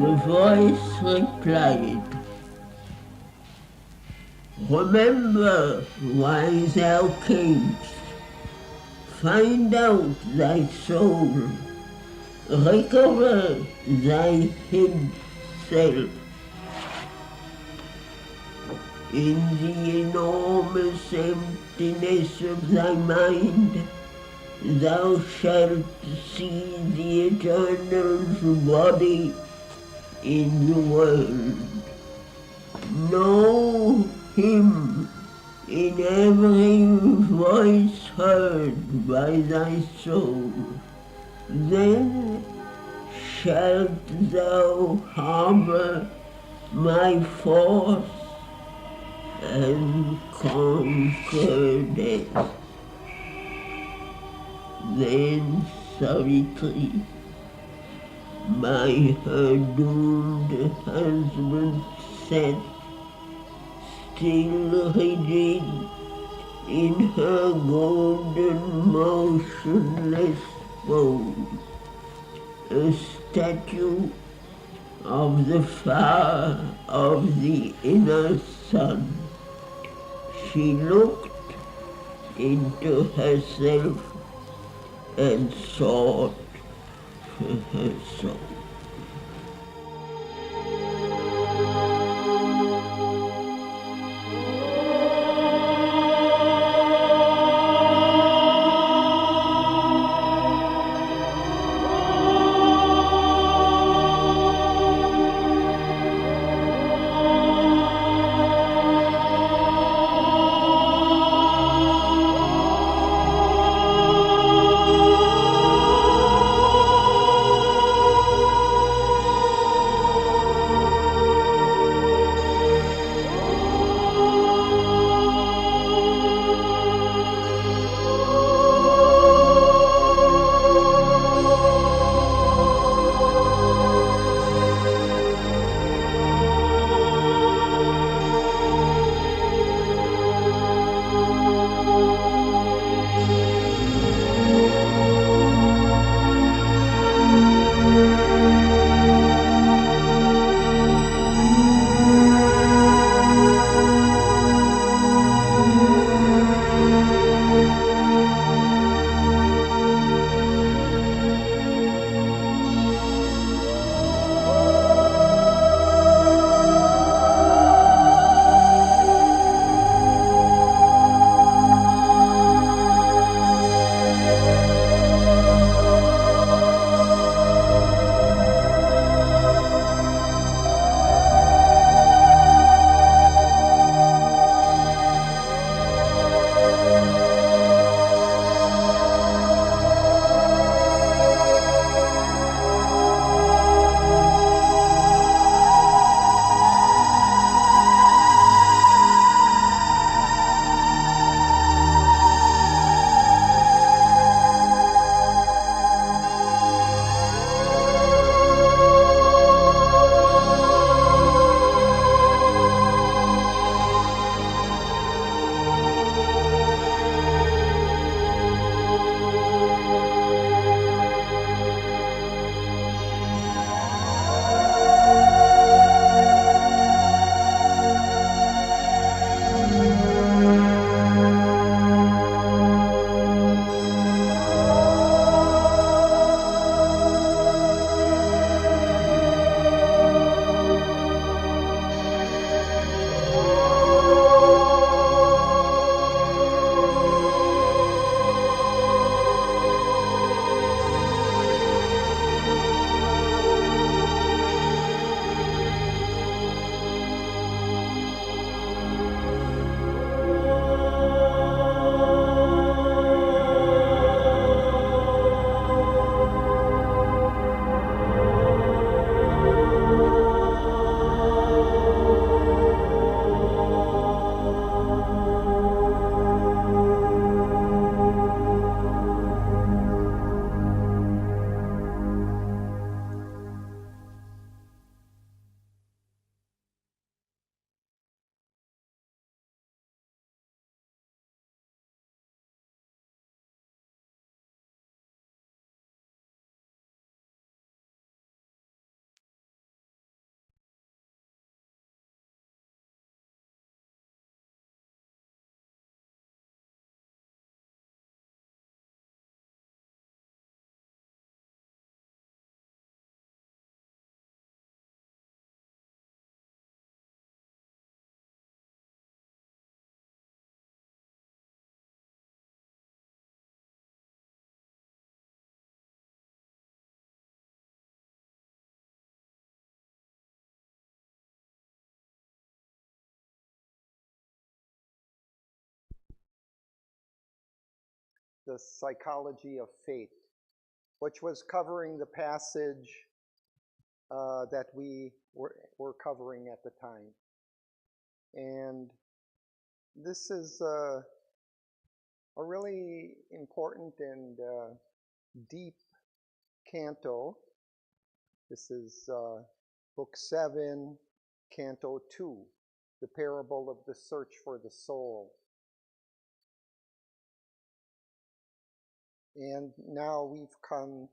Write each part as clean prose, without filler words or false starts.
The voice replied, "Remember why thou camest. Find out thy soul. Recover thy hid self. In the enormous emptiness of thy mind, thou shalt see the Eternal's body in the world. Know him in every voice heard by thy soul. Then shalt thou harbor my force and conquer death." Then Savitri, by her doomed husband sat, still rigid in her golden motionless pose, a statue of the fire of the inner sun. She looked into herself and sought for her soul. the psychology of fate, which was covering the passage that we were covering at the time. And this is a really important and deep canto. This is Book 7, Canto 2, the parable of the search for the soul. And now we've come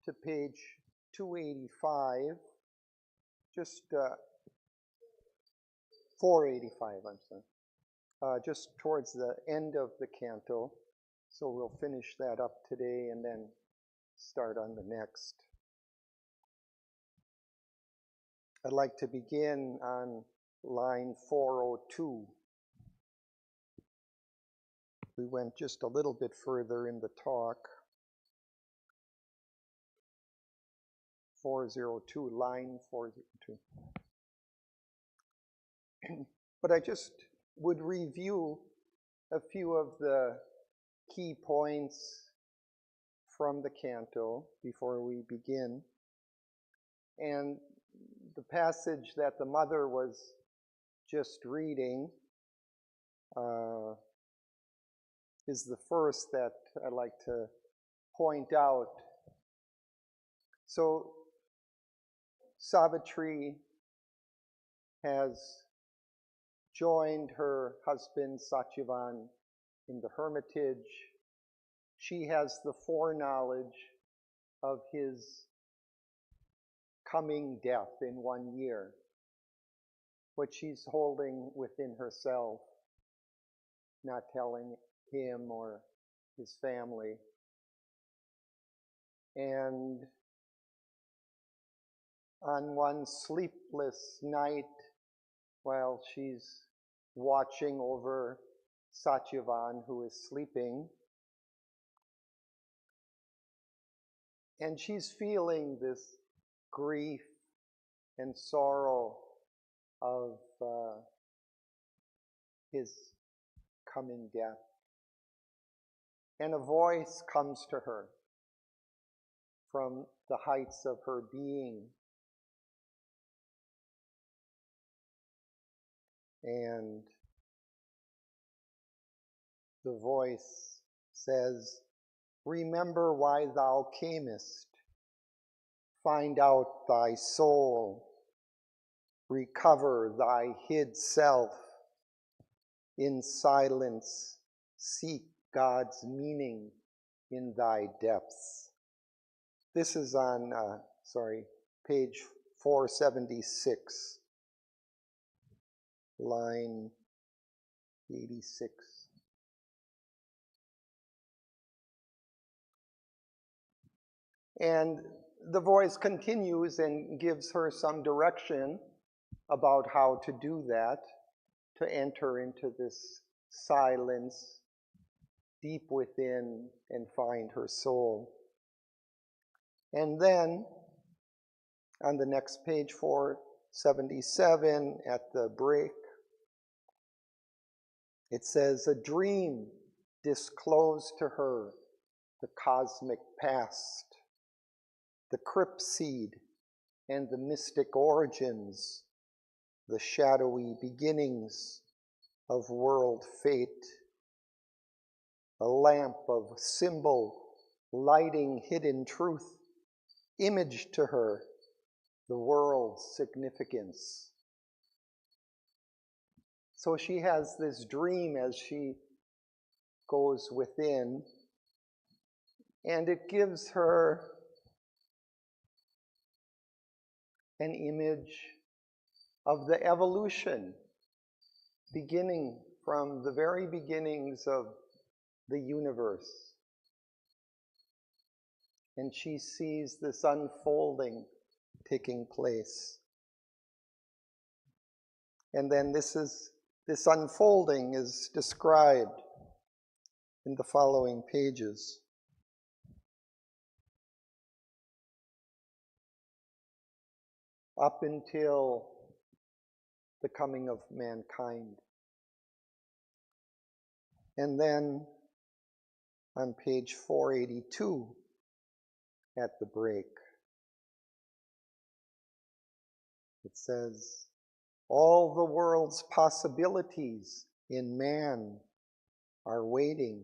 to page 285, just 485, I'm sorry, just towards the end of the canto. So we'll finish that up today and then start on the next. I'd like to begin on line 402. We went just a little bit further in the talk. 402, line 402. But I just would review a few of the key points from the canto before we begin. And the passage that the mother was just reading is the first that I'd like to point out. So Savitri has joined her husband Satyavan in the hermitage. She has the foreknowledge of his coming death in 1 year, which she's holding within herself, not telling him or his family. And on one sleepless night, while she's watching over Satyavan, who is sleeping, and she's feeling this grief and sorrow of his coming death. And a voice comes to her from the heights of her being. And the voice says, "Remember why thou camest. Find out thy soul. Recover thy hid self. In silence, seek God's meaning in thy depths." This is on, page 476, line 86. And the voice continues and gives her some direction about how to do that, to enter into this silence deep within and find her soul. And then on the next page, 477, at the break, it says, "A dream disclosed to her the cosmic past, the crypt seed and the mystic origins, the shadowy beginnings of world fate, a lamp of symbol lighting hidden truth, imaged to her the world's significance." So she has this dream as she goes within, and it gives her an image of the evolution, beginning from the very beginnings of the universe. And she sees this unfolding taking place. And then this unfolding is described in the following pages. Up until the coming of mankind. And then on page 482 at the break. It says, all the world's possibilities in man are waiting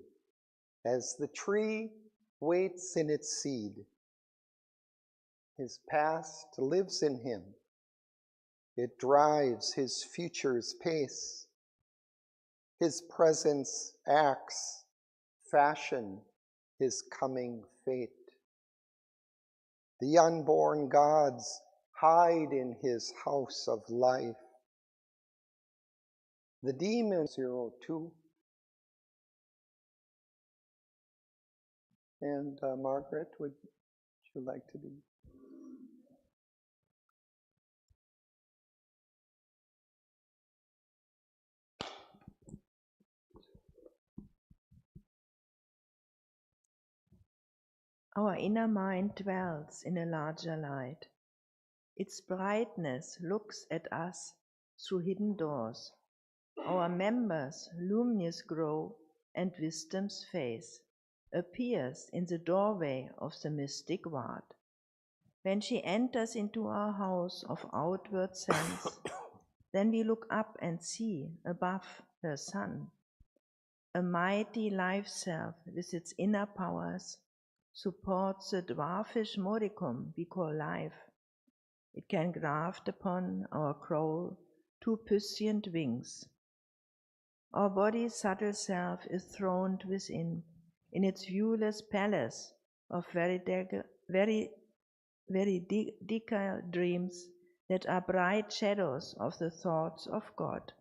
as the tree waits in its seed. His past lives in him. It drives his future's pace. His presence acts, fashion his coming fate. The unborn gods hide in his house of life. The demon 02. And Margaret, would you like to be? Our inner mind dwells in a larger light. Its brightness looks at us through hidden doors. Our members luminous grow, and wisdom's face appears in the doorway of the mystic ward. When she enters into our house of outward sense, then we look up and see above her sun a mighty life self with its inner powers supports the dwarfish modicum we call life. It can graft upon our crow two puissant wings. Our body's subtle self is throned within, in its viewless palace of veridical dreams that are bright shadows of the thoughts of God.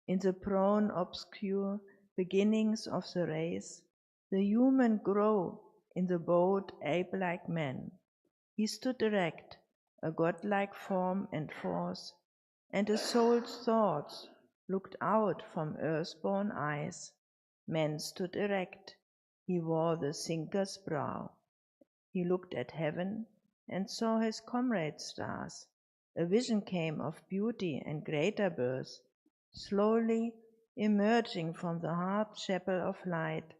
In the prone obscure beginnings of the race, the human grow in the bold ape-like man. He stood erect, a godlike form and force, and a soul's thoughts looked out from earth-born eyes. Man stood erect, he wore the thinker's brow. He looked at heaven and saw his comrade stars. A vision came of beauty and greater birth, slowly emerging from the hard chapel of light,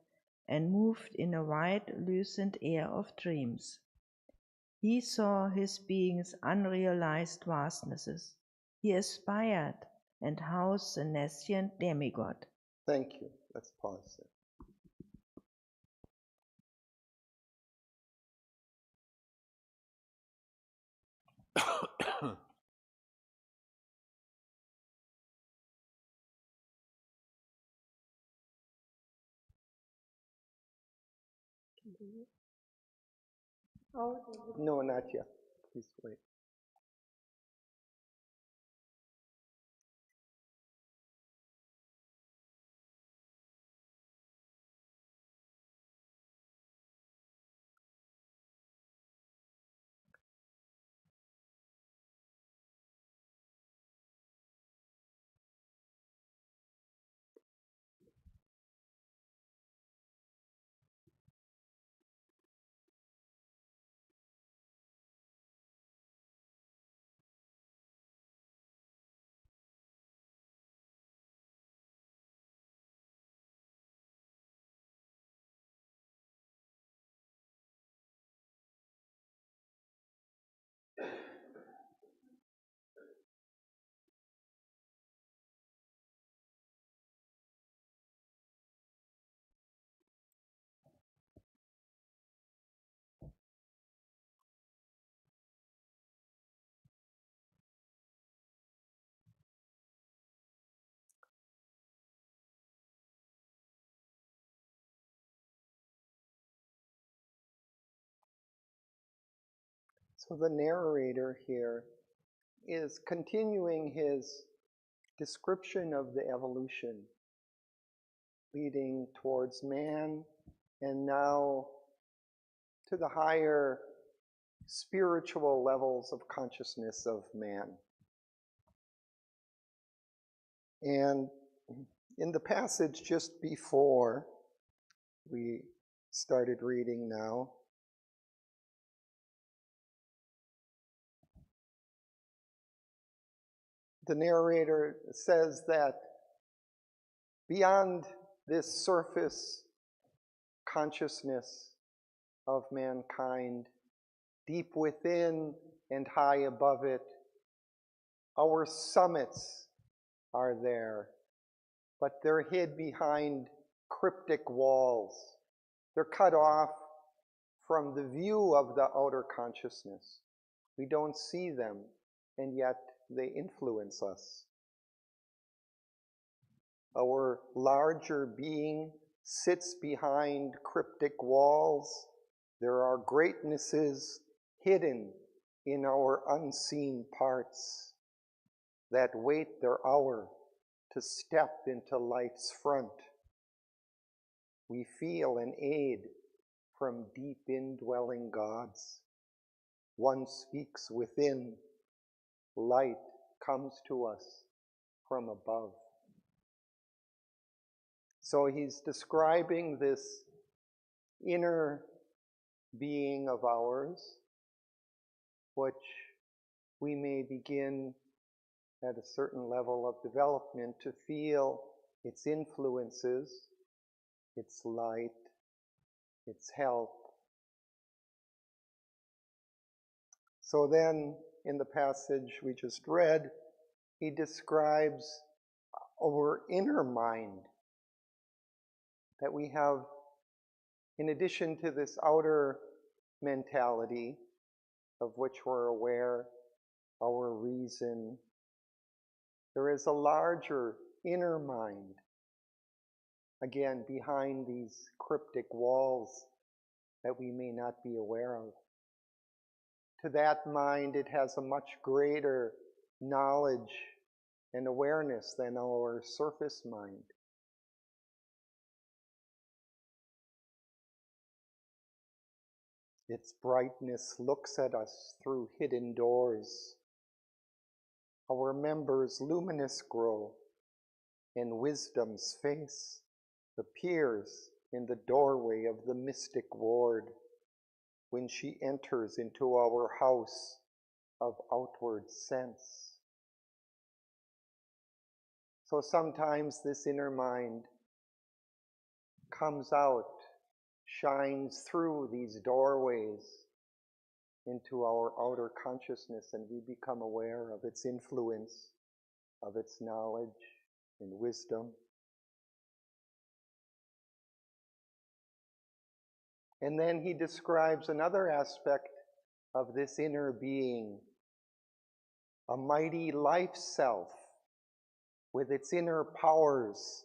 and moved in a wide lucent air of dreams. He saw his being's unrealized vastnesses. He aspired and housed the nascent demigod. Thank you. Let's pause there. No, not yet. Please wait. So the narrator here is continuing his description of the evolution leading towards man and now to the higher spiritual levels of consciousness of man. And in the passage just before we started reading now, the narrator says that beyond this surface consciousness of mankind, deep within and high above it. Our summits are there, but they're hid behind cryptic walls. They're cut off from the view of the outer consciousness. We don't see them, and yet they influence us. Our larger being sits behind cryptic walls. There are greatnesses hidden in our unseen parts that wait their hour to step into life's front. We feel an aid from deep indwelling gods. One speaks within. Light comes to us from above. So he's describing this inner being of ours, which we may begin at a certain level of development to feel its influences, its light, its help. So then, in the passage we just read, he describes our inner mind, that we have, in addition to this outer mentality of which we're aware, our reason, there is a larger inner mind, again, behind these cryptic walls that we may not be aware of. To that mind, it has a much greater knowledge and awareness than our surface mind. Its brightness looks at us through hidden doors. Our members luminous grow, and wisdom's face appears in the doorway of the mystic ward when she enters into our house of outward sense. So sometimes this inner mind comes out, shines through these doorways into our outer consciousness, and we become aware of its influence, of its knowledge and wisdom. And then he describes another aspect of this inner being, a mighty life self with its inner powers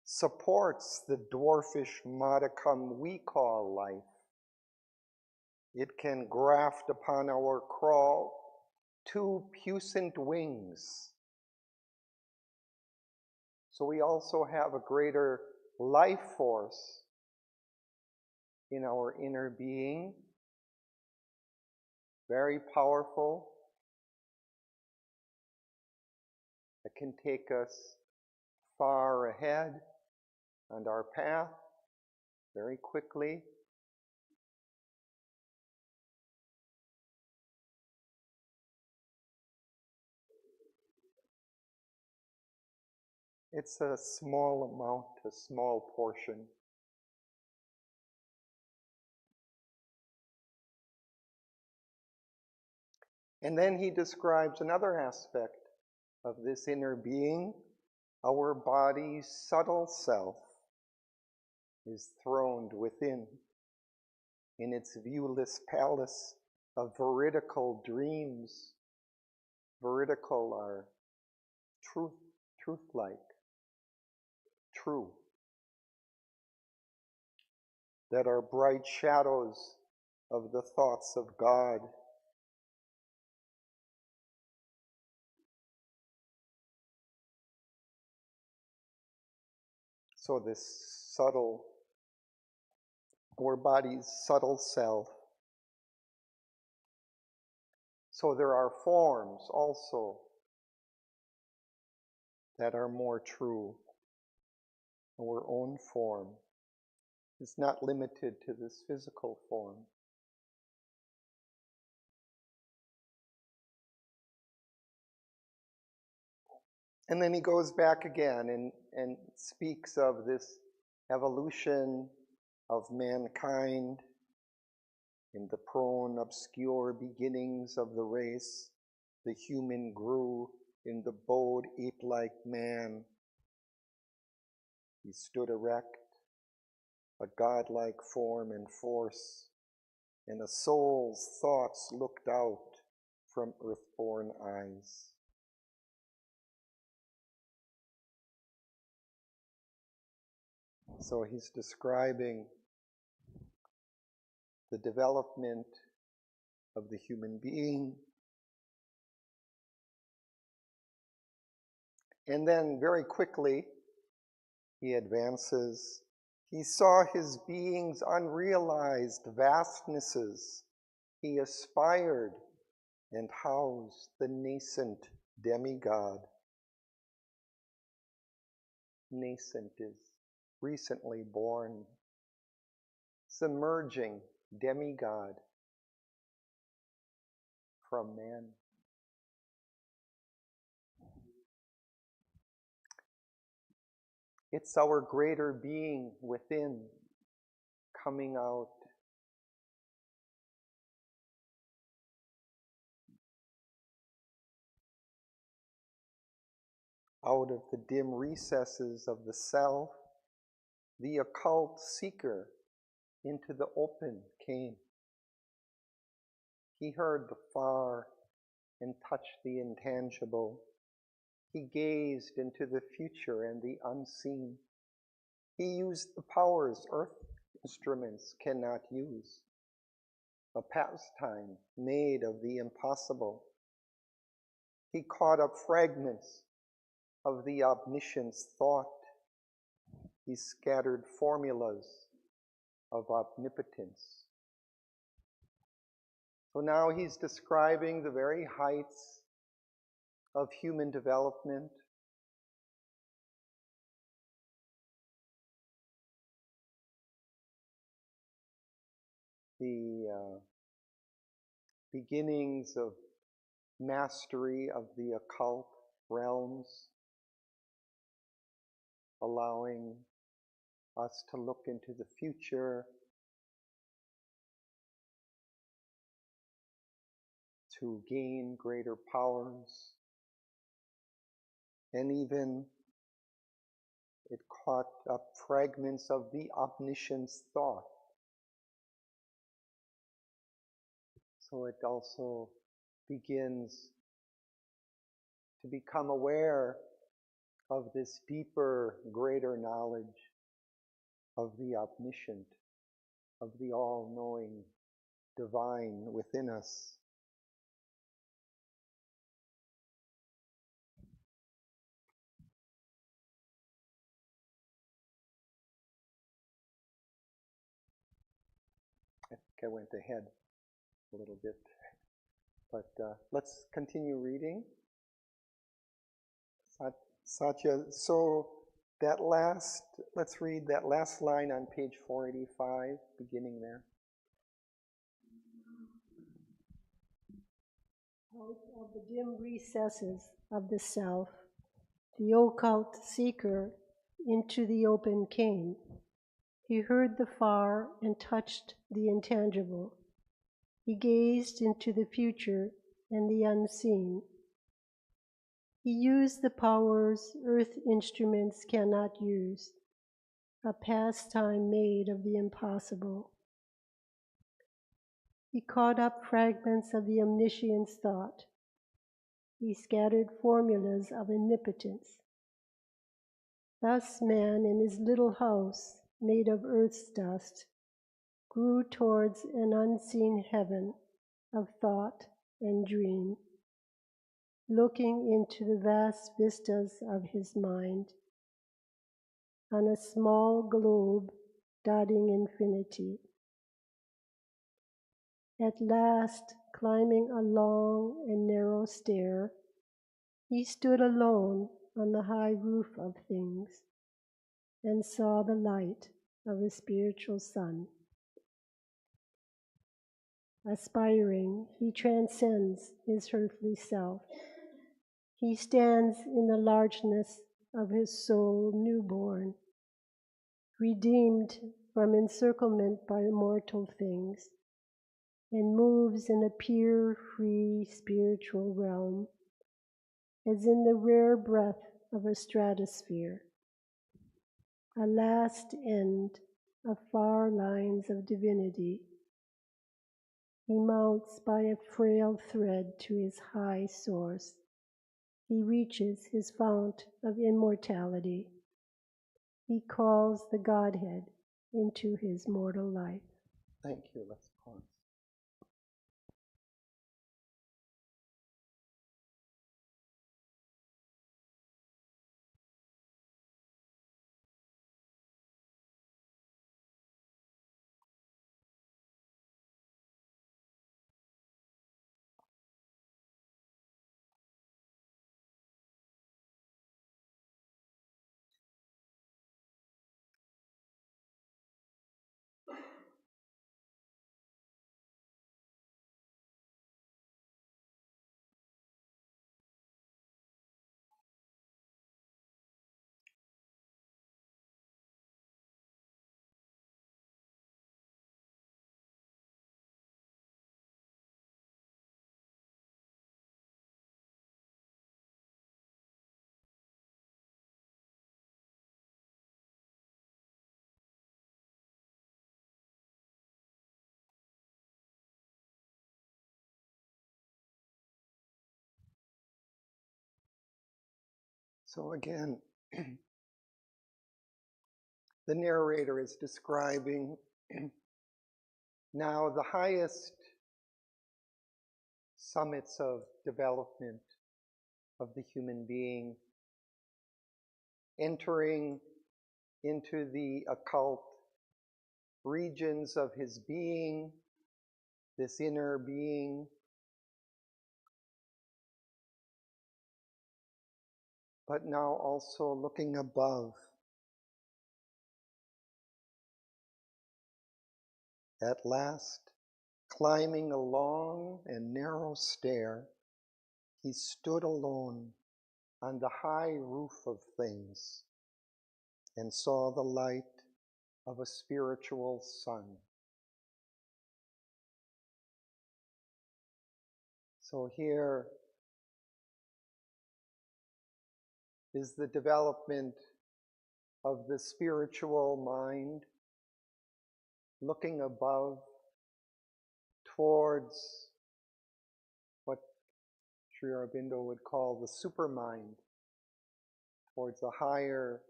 supports the dwarfish modicum we call life. It can graft upon our crawl 2 puissant wings. So we also have a greater life force in our inner being, very powerful, that can take us far ahead on our path very quickly. It's a small amount, a small portion. And then he describes another aspect of this inner being. Our body's subtle self is throned within, in its viewless palace of veridical dreams. Veridical are truth-like, true, that are bright shadows of the thoughts of God. So this subtle, our body's subtle self. So there are forms also that are more true. Our own form is not limited to this physical form. And then he goes back again and speaks of this evolution of mankind, in the prone, obscure beginnings of the race, the human grew in the bowed ape-like man. He stood erect, a godlike form and force, and a soul's thoughts looked out from earthborn eyes. So he's describing the development of the human being. And then very quickly, he advances. He saw his being's unrealized vastnesses. He aspired and housed the nascent demigod. Nascent is recently born. Submerging demigod from man. It's our greater being within coming out. Out of the dim recesses of the self, the occult seeker into the open came. He heard the far and touched the intangible. He gazed into the future and the unseen. He used the powers earth instruments cannot use. A pastime made of the impossible. He caught up fragments of the omniscient's thought. He scattered formulas of omnipotence. So now he's describing the very heights of human development. The beginnings of mastery of the occult realms, allowing us to look into the future, to gain greater powers, and even it caught up fragments of the omniscient's thought. So it also begins to become aware of this deeper, greater knowledge of the omniscient, of the all-knowing divine within us. I think I went ahead a little bit, but let's continue reading. Satya, so let's read that last line on page 485, beginning there. Out of the dim recesses of the self, the occult seeker into the open came. He heard the far and touched the intangible. He gazed into the future and the unseen. He used the powers earth instruments cannot use, a pastime made of the impossible. He caught up fragments of the omniscient's thought. He scattered formulas of omnipotence. Thus man in his little house, made of earth's dust, grew towards an unseen heaven of thought and dream, looking into the vast vistas of his mind, on a small globe dotting infinity. At last, climbing a long and narrow stair, he stood alone on the high roof of things and saw the light of a spiritual sun. Aspiring, he transcends his earthly self. He stands in the largeness of his soul newborn, redeemed from encirclement by mortal things and moves in a pure, free spiritual realm, as in the rare breath of a stratosphere, a last end of far lines of divinity. He mounts by a frail thread to his high source. He reaches his fount of immortality. He calls the Godhead into his mortal life. Thank you. Let's pause. So again, the narrator is describing now the highest summits of development of the human being, entering into the occult regions of his being, this inner being, but now also looking above at last, climbing a long and narrow stair, he stood alone on the high roof of things and saw the light of a spiritual sun. So here is the development of the spiritual mind, looking above towards what Sri Aurobindo would call the supermind, towards a higher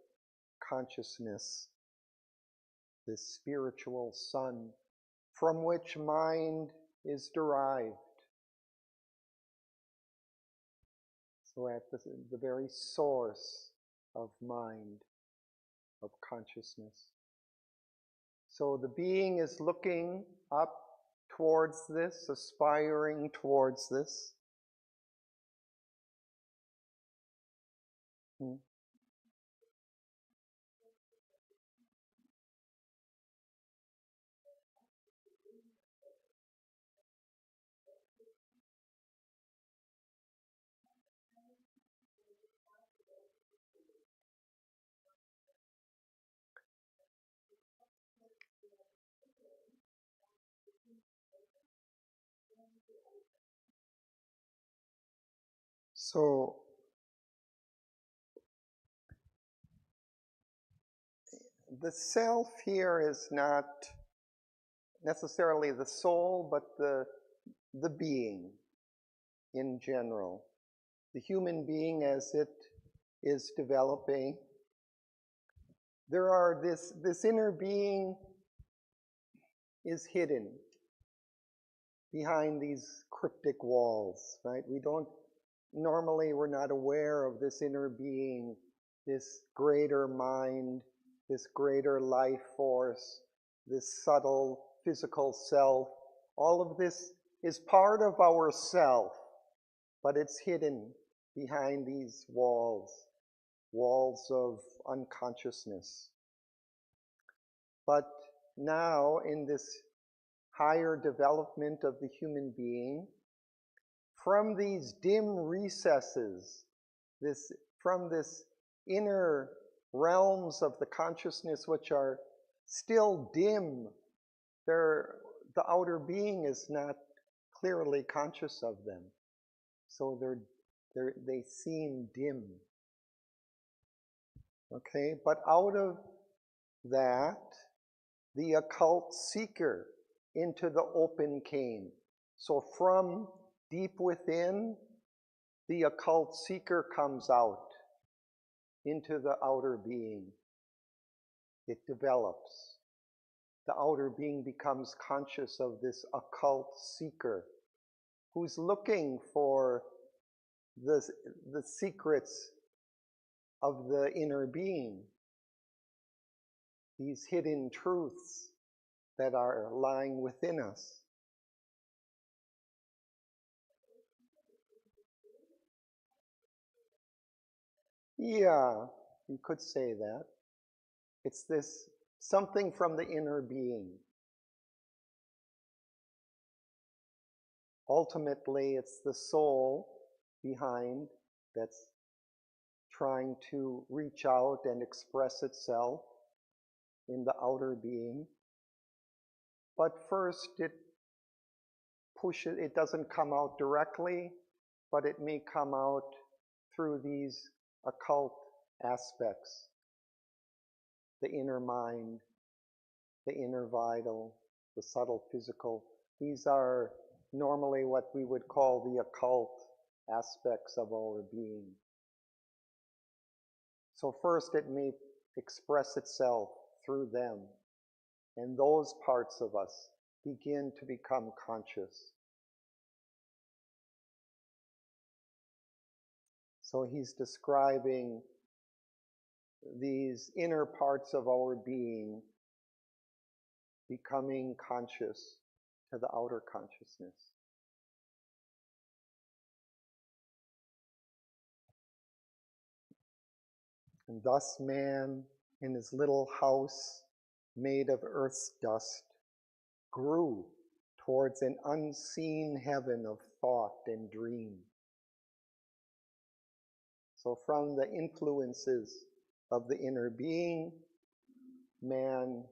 consciousness, this spiritual sun from which mind is derived. So at the very source of mind, of consciousness. So the being is looking up towards this, aspiring towards this. So the self here is not necessarily the soul, but the being in general. The human being as it is developing. There are this inner being is hidden behind these cryptic walls, right? We're not aware of this inner being, this greater mind, this greater life force, this subtle physical self. All of this is part of our self, but it's hidden behind these walls of unconsciousness. But now in this higher development of the human being, from these dim recesses, from this inner realms of the consciousness which are still dim. The outer being is not clearly conscious of them. So they seem dim. Okay, but out of that, the occult seeker into the open came. So from deep within, the occult seeker comes out into the outer being. It develops. The outer being becomes conscious of this occult seeker who's looking for the secrets of the inner being, these hidden truths that are lying within us. Yeah, you could say that. It's this something from the inner being. Ultimately, it's the soul behind that's trying to reach out and express itself in the outer being. But first, it doesn't come out directly, but it may come out through these occult aspects. The inner mind, the inner vital, the subtle physical. These are normally what we would call the occult aspects of our being. So first it may express itself through them, and those parts of us begin to become conscious. So he's describing these inner parts of our being becoming conscious to the outer consciousness. And thus man, in his little house made of earth's dust, grew towards an unseen heaven of thought and dream. So from the influences of the inner being, man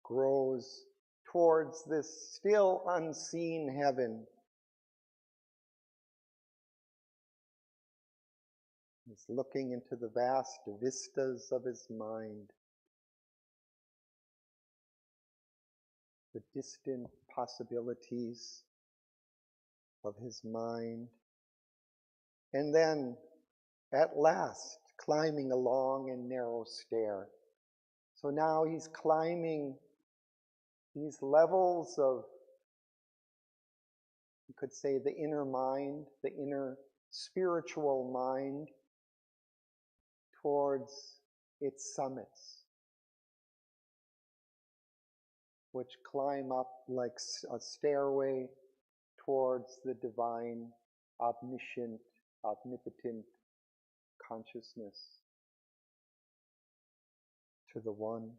grows towards this still unseen heaven. He's looking into the vast vistas of his mind, the distant possibilities of his mind, and then at last climbing a long and narrow stair. So now he's climbing these levels of, you could say, the inner mind, the inner spiritual mind, towards its summits, which climb up like a stairway towards the divine, omniscient, omnipotent consciousness, to the One.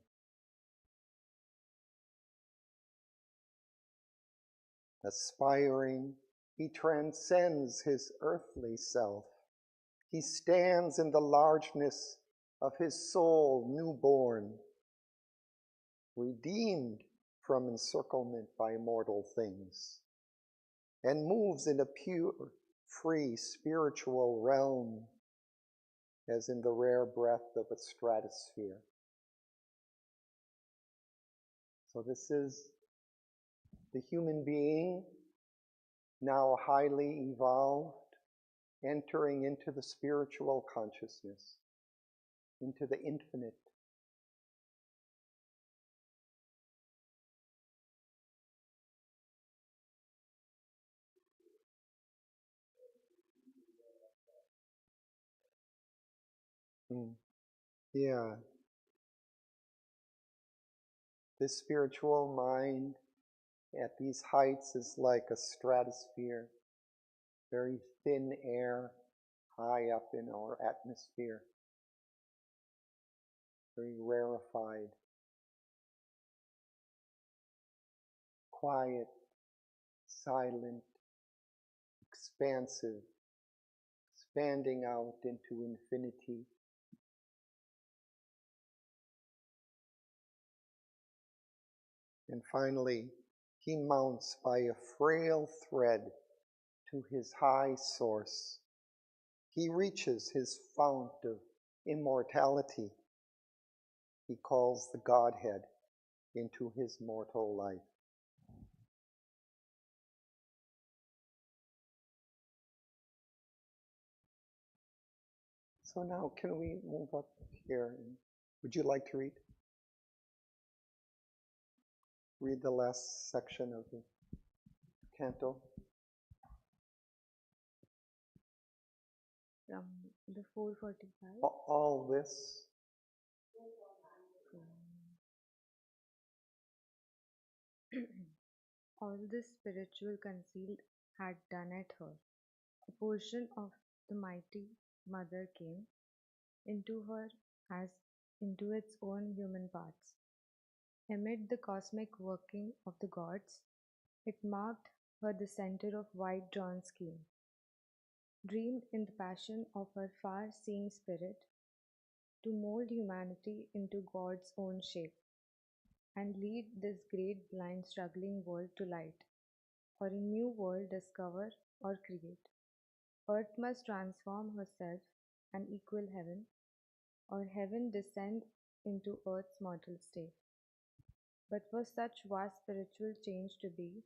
Aspiring, he transcends his earthly self. He stands in the largeness of his soul newborn, redeemed from encirclement by mortal things, and moves in a pure, free spiritual realm, as in the rare breath of a stratosphere. So this is the human being, now highly evolved, entering into the spiritual consciousness, into the infinite. Yeah. This spiritual mind at these heights is like a stratosphere, very thin air high up in our atmosphere, very rarefied, quiet, silent, expansive, expanding out into infinity. And finally, he mounts by a frail thread to his high source. He reaches his fount of immortality. He calls the Godhead into his mortal life. So now can we move up here? Would you like to read? Read the last section of the canto. From the 445. All this. All this spiritual concealed had done at her. A portion of the mighty mother came into her as into its own human parts. Amid the cosmic working of the gods, it marked her the center of wide drawn scheme. Dreamed in the passion of her far seeing spirit to mold humanity into God's own shape and lead this great blind struggling world to light, or a new world discover or create. Earth must transform herself and equal heaven, or heaven descend into earth's mortal state. But for such vast spiritual change to be,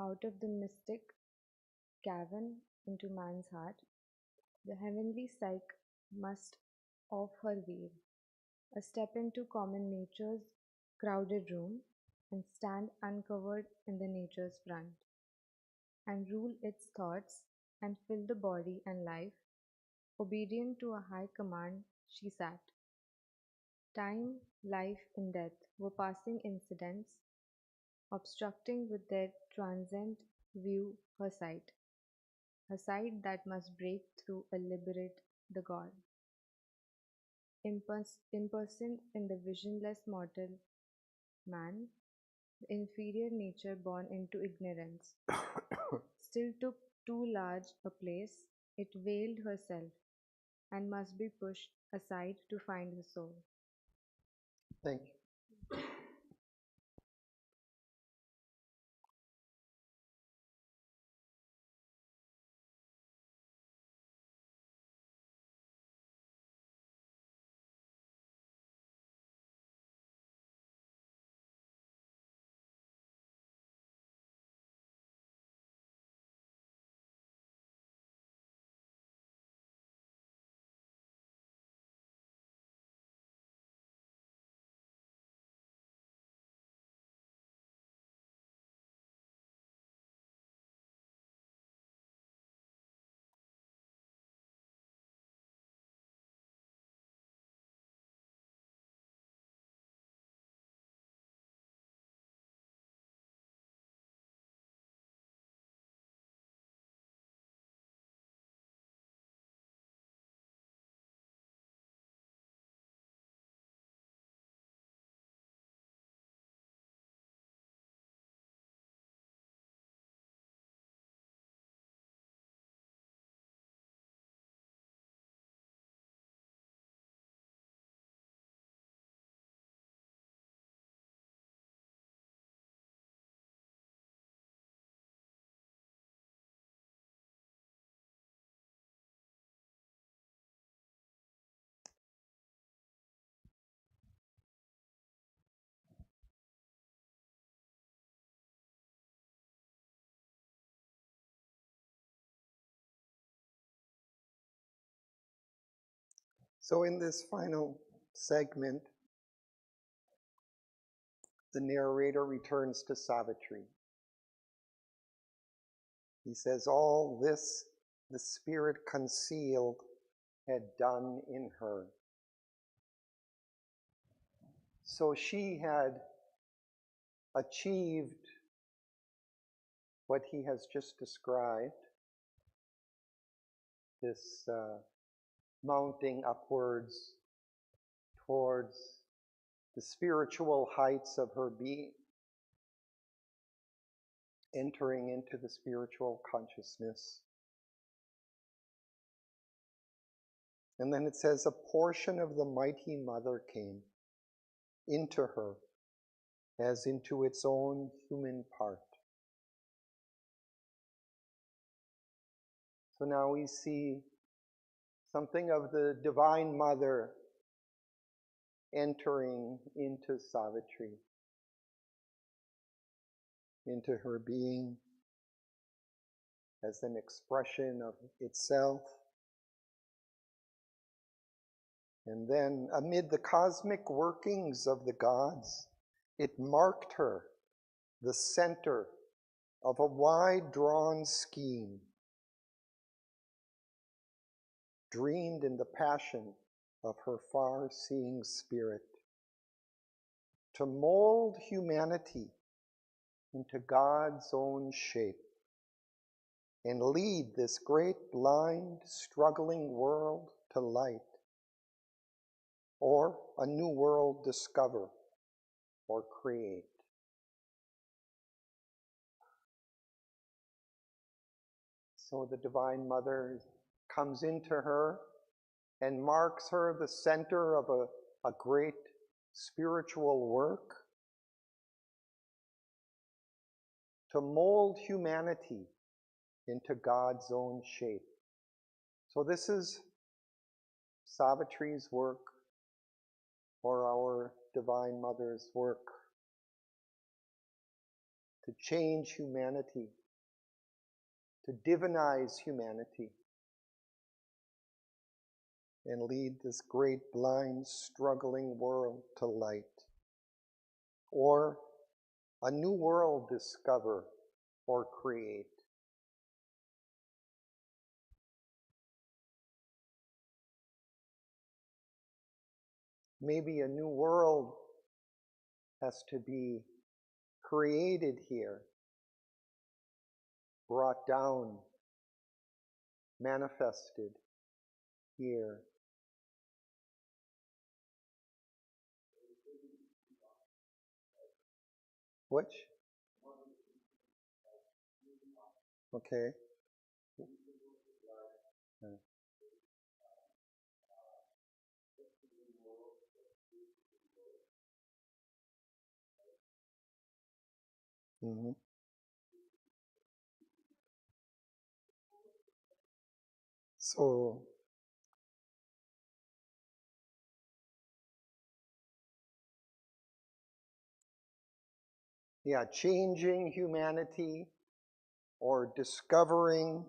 out of the mystic cavern into man's heart, the heavenly psyche must off her veil, a step into common nature's crowded room, and stand uncovered in the nature's front, and rule its thoughts, and fill the body and life. Obedient to a high command, she sat. Time, life, and death were passing incidents, obstructing with their transient view her sight that must break through and liberate the God. Impersoned in the visionless mortal man, the inferior nature born into ignorance, still took too large a place. It veiled herself and must be pushed aside to find the soul. Thank you. So in this final segment, the narrator returns to Savitri. He says, all this the spirit concealed had done in her. So she had achieved what he has just described, this mounting upwards towards the spiritual heights of her being, entering into the spiritual consciousness. And then it says, a portion of the mighty mother came into her as into its own human part. So now we see something of the Divine Mother entering into Savitri, into her being as an expression of itself. And then amid the cosmic workings of the gods, it marked her the center of a wide-drawn scheme, dreamed in the passion of her far-seeing spirit, to mold humanity into God's own shape and lead this great, blind, struggling world to light, or a new world discover or create. So the Divine Mother comes into her and marks her the center of a great spiritual work to mold humanity into God's own shape. So this is Savitri's work, or our Divine Mother's work, to change humanity, to divinize humanity, and lead this great, blind, struggling world to light, or a new world discover or create. Maybe a new world has to be created here, brought down, manifested here. Which? Okay. Mm-hmm. So, yeah, changing humanity or discovering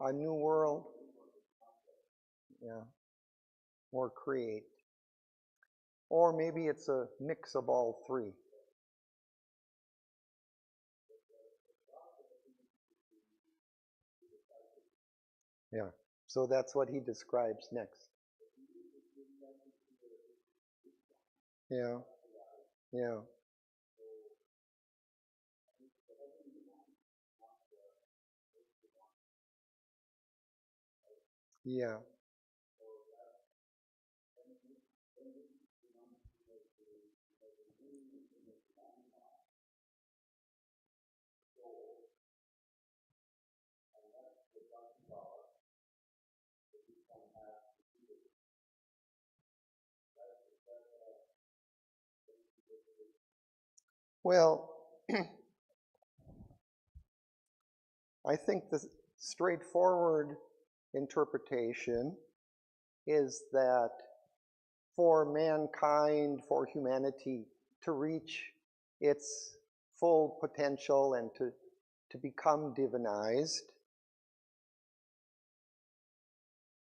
a new world, yeah, or create. Or maybe it's a mix of all three. Yeah, so that's what he describes next. Yeah, yeah. Yeah. Well, I think the straightforward interpretation is that for mankind, for humanity to reach its full potential and to become divinized,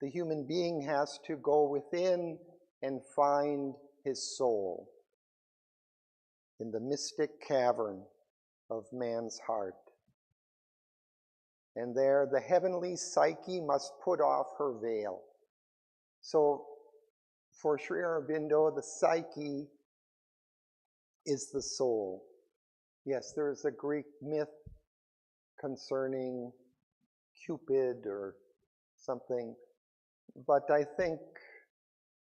the human being has to go within and find his soul in the mystic cavern of man's heart. And there the heavenly psyche must put off her veil. So for Sri Aurobindo, the psyche is the soul. Yes, there's a Greek myth concerning Cupid or something, but I think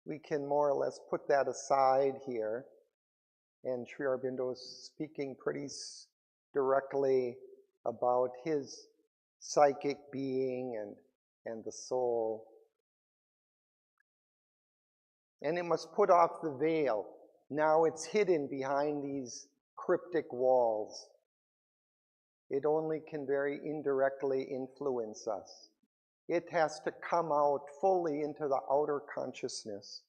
we can more or less put that aside here. And Sri Aurobindo is speaking pretty directly about his psychic being and the soul. And it must put off the veil. Now it's hidden behind these cryptic walls. It only can very indirectly influence us. It has to come out fully into the outer consciousness,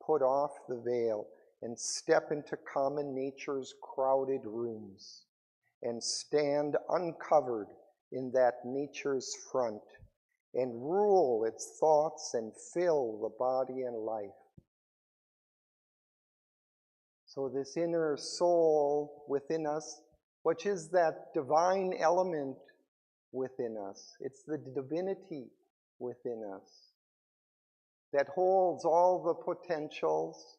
put off the veil, and step into common nature's crowded rooms, and stand uncovered in that nature's front, and rule its thoughts and fill the body and life. So this inner soul within us, which is that divine element within us, it's the divinity within us that holds all the potentials,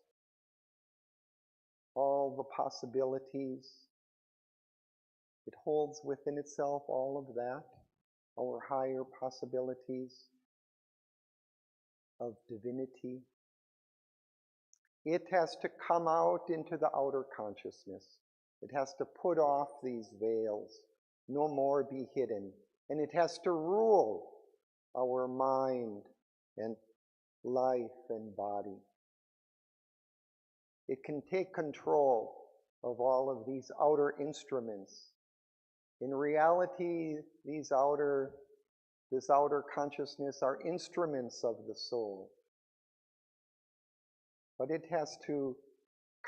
all the possibilities. It holds within itself all of that, our higher possibilities of divinity. It has to come out into the outer consciousness. It has to put off these veils, no more be hidden. And it has to rule our mind and life and body. It can take control of all of these outer instruments. In reality, this outer consciousness are instruments of the soul. But it has to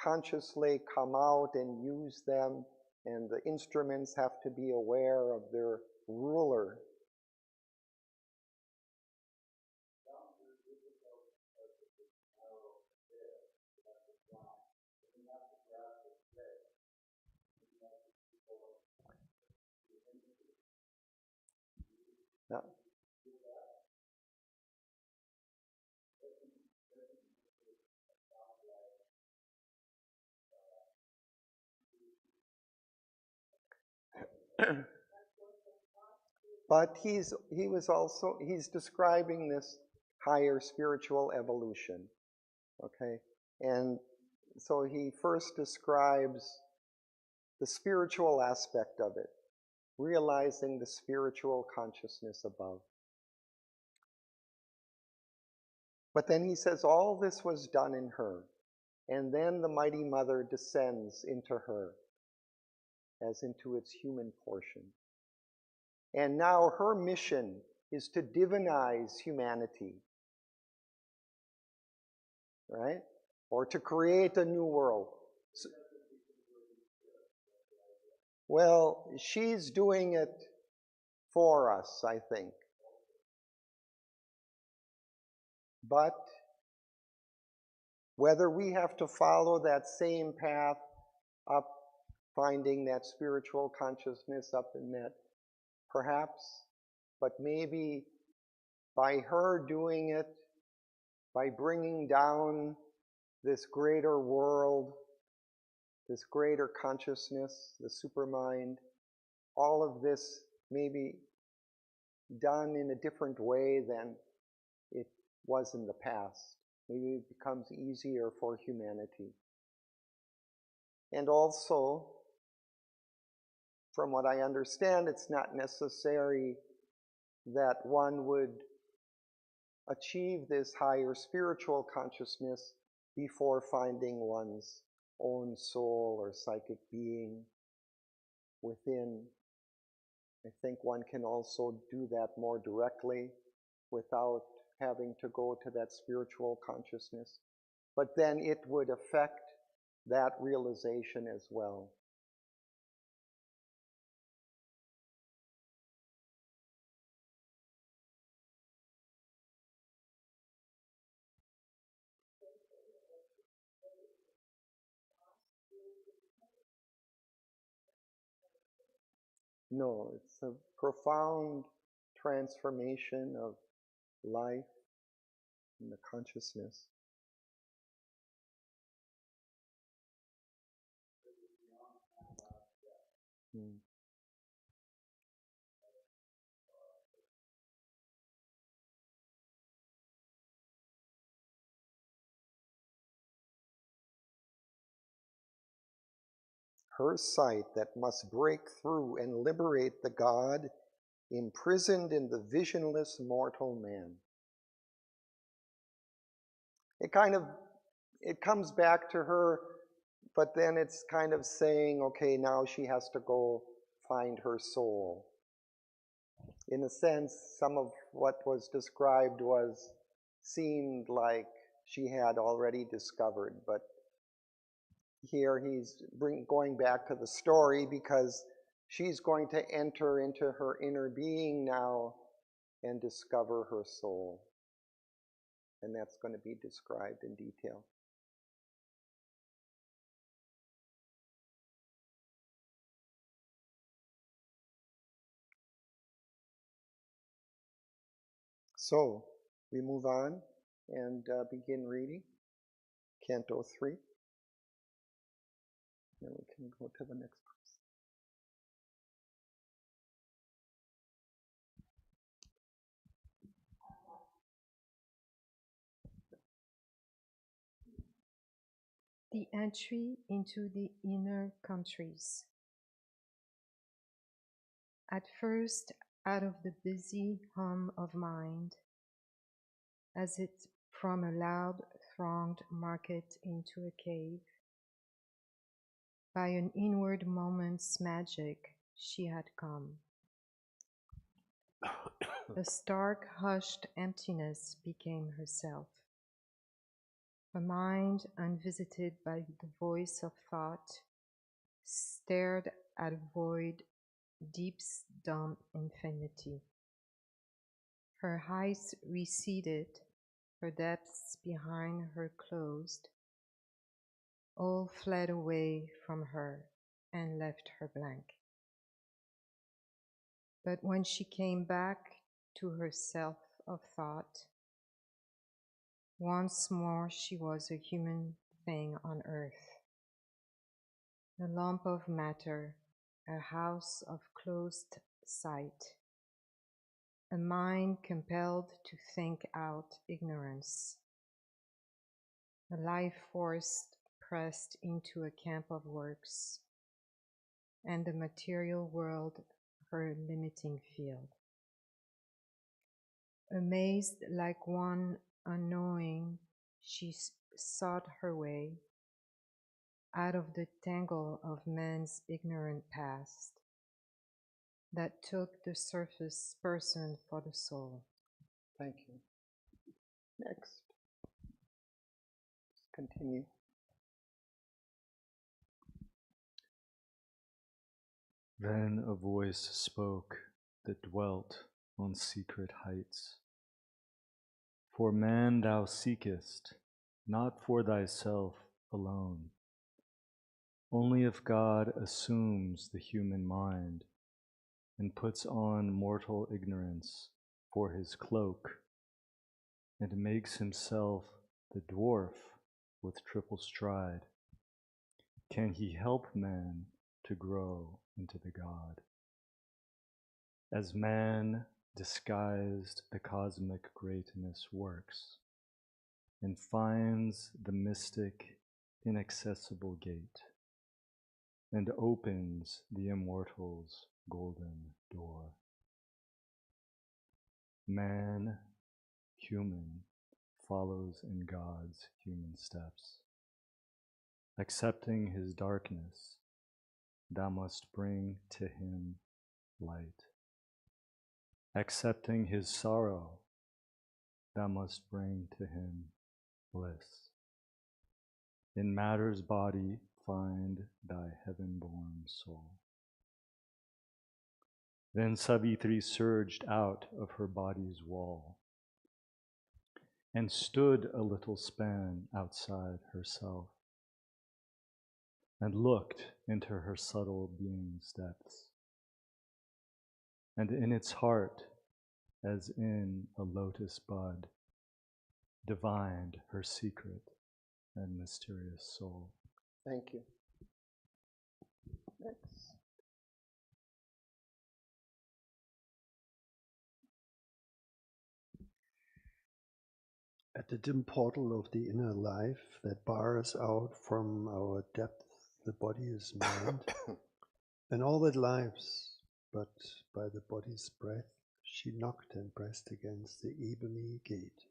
consciously come out and use them, and the instruments have to be aware of their ruler. Yeah. But he's describing this higher spiritual evolution, okay? And so he first describes the spiritual aspect of it, realizing the spiritual consciousness above. But then he says all this was done in her, and then the Mighty Mother descends into her as into its human portion. And now her mission is to divinize humanity, right? Or to create a new world. So, well, she's doing it for us, I think. But whether we have to follow that same path up, finding that spiritual consciousness up in that, perhaps, but maybe by her doing it, by bringing down this greater world, this greater consciousness, the supermind, all of this may be done in a different way than it was in the past. Maybe it becomes easier for humanity. And also, from what I understand, it's not necessary that one would achieve this higher spiritual consciousness before finding one's own soul or psychic being within. I think one can also do that more directly without having to go to that spiritual consciousness. But then it would affect that realization as well. No, it's a profound transformation of life and the consciousness. Hmm. Her sight that must break through and liberate the God imprisoned in the visionless mortal man. It kind of it comes back to her, but then it's kind of saying, okay, now she has to go find her soul. In a sense, some of what was described seemed like she had already discovered, but here he's going back to the story because she's going to enter into her inner being now and discover her soul. And that's going to be described in detail. So we move on and begin reading Canto 3. Then we can go to the next person. The entry into the inner countries. At first, out of the busy hum of mind, as it from a loud thronged market into a cave, by an inward moment's magic she had come. A stark hushed emptiness became herself. A mind unvisited by the voice of thought stared at a void, deep's dumb infinity. Her heights receded, her depths behind her closed. All fled away from her and left her blank. But when she came back to herself of thought, once more she was a human thing on earth, a lump of matter, a house of closed sight, a mind compelled to think out ignorance, a life force pressed into a camp of works, and the material world her limiting field. Amazed like one unknowing, she sought her way out of the tangle of man's ignorant past that took the surface person for the soul. Thank you. Next. Continue. Then a voice spoke that dwelt on secret heights. For man thou seekest, not for thyself alone. Only if God assumes the human mind and puts on mortal ignorance for his cloak and makes himself the dwarf with triple stride, can he help man to grow into the God. As man disguised the cosmic greatness works and finds the mystic inaccessible gate and opens the immortal's golden door. Man, human, follows in God's human steps. Accepting his darkness, thou must bring to him light. Accepting his sorrow, thou must bring to him bliss. In matter's body find thy heaven-born soul. Then Savitri surged out of her body's wall and stood a little span outside herself and looked into her subtle being's depths. And in its heart, as in a lotus bud, divined her secret and mysterious soul. Thank you. Next. At the dim portal of the inner life that bars out from our depth, the body is manned, and all that lives, but by the body's breath, she knocked and pressed against the ebony gate.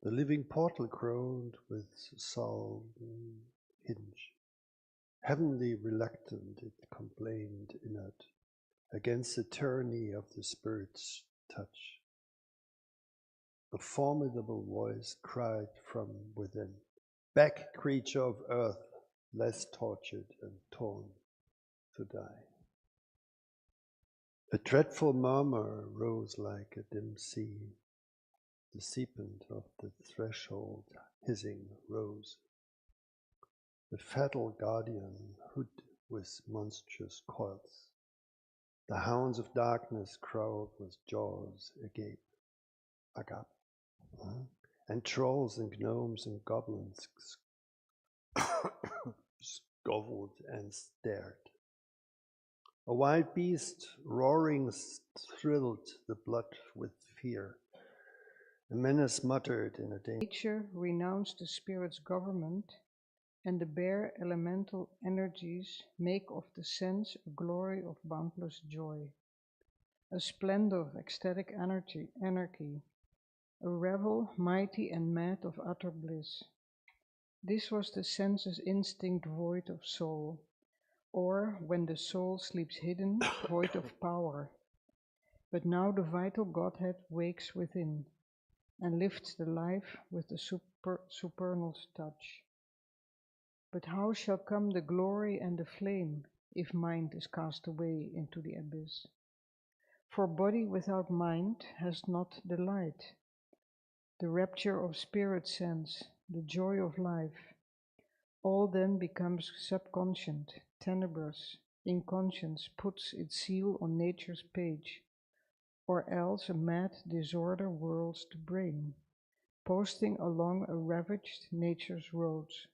The living portal groaned with solemn hinge. Heavenly reluctant it complained inert against the tyranny of the Spirit's touch. A formidable voice cried from within, "Back, creature of earth, less tortured and torn to die." A dreadful murmur rose like a dim sea. The serpent of the threshold hissing rose. The fatal guardian hood with monstrous coils. The hounds of darkness crowd with jaws agape. And trolls and gnomes and goblins scoffed and stared. A wild beast roaring thrilled the blood with fear. A menace muttered in a danger. Nature renounced the spirit's government, and the bare elemental energies make of the sense a glory of boundless joy, a splendor of ecstatic anarchy, a revel mighty and mad of utter bliss. This was the sense's instinct void of soul, or, when the soul sleeps hidden, void of power. But now the vital Godhead wakes within, and lifts the life with the supernal touch. But how shall come the glory and the flame, if mind is cast away into the abyss? For body without mind has not the light, the rapture of spirit sense, the joy of life. All then becomes subconscient, tenebrous. Inconscience puts its seal on nature's page, or else a mad disorder whirls the brain, posting along a ravaged nature's roads,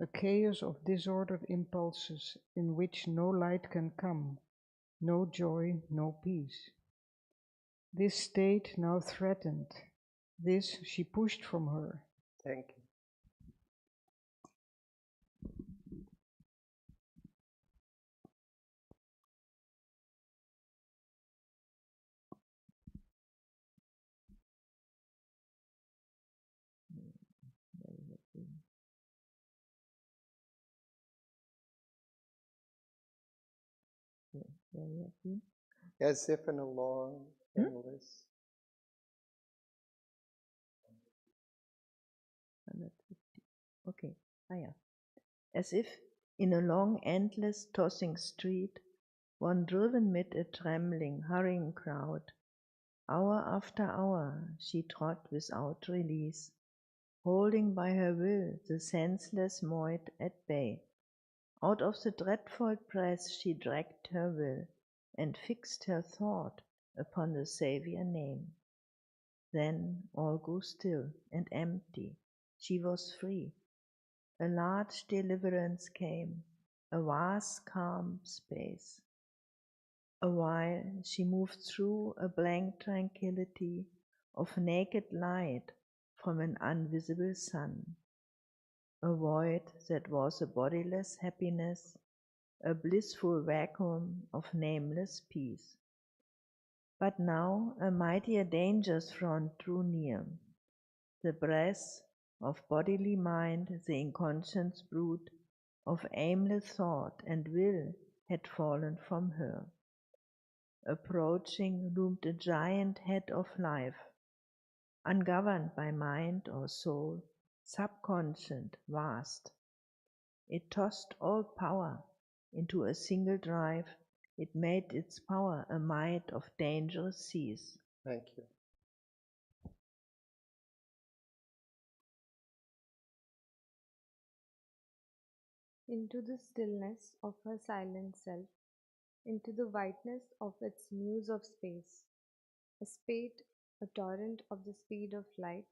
a chaos of disordered impulses in which no light can come, no joy, no peace. This state now threatened, this she pushed from her. Thank you. As if in a long, endless. 150. Okay. Yeah. As if in a long, endless, tossing street, one driven mid a trembling, hurrying crowd. Hour after hour she trod without release, holding by her will the senseless moit at bay. Out of the dreadful press she dragged her will, and fixed her thought upon the Saviour name. Then all grew still and empty. She was free. A large deliverance came, a vast calm space. A while she moved through a blank tranquillity of naked light from an invisible sun. A void that was a bodiless happiness, a blissful vacuum of nameless peace. But now a mightier danger's front drew near. The breath of bodily mind, the inconscious brood of aimless thought and will had fallen from her. Approaching loomed a giant head of life, ungoverned by mind or soul, subconscious, vast. It tossed all power into a single drive. It made its power a might of dangerous seas. Thank you. Into the stillness of her silent self, into the whiteness of its muse of space, a spate, a torrent of the speed of light,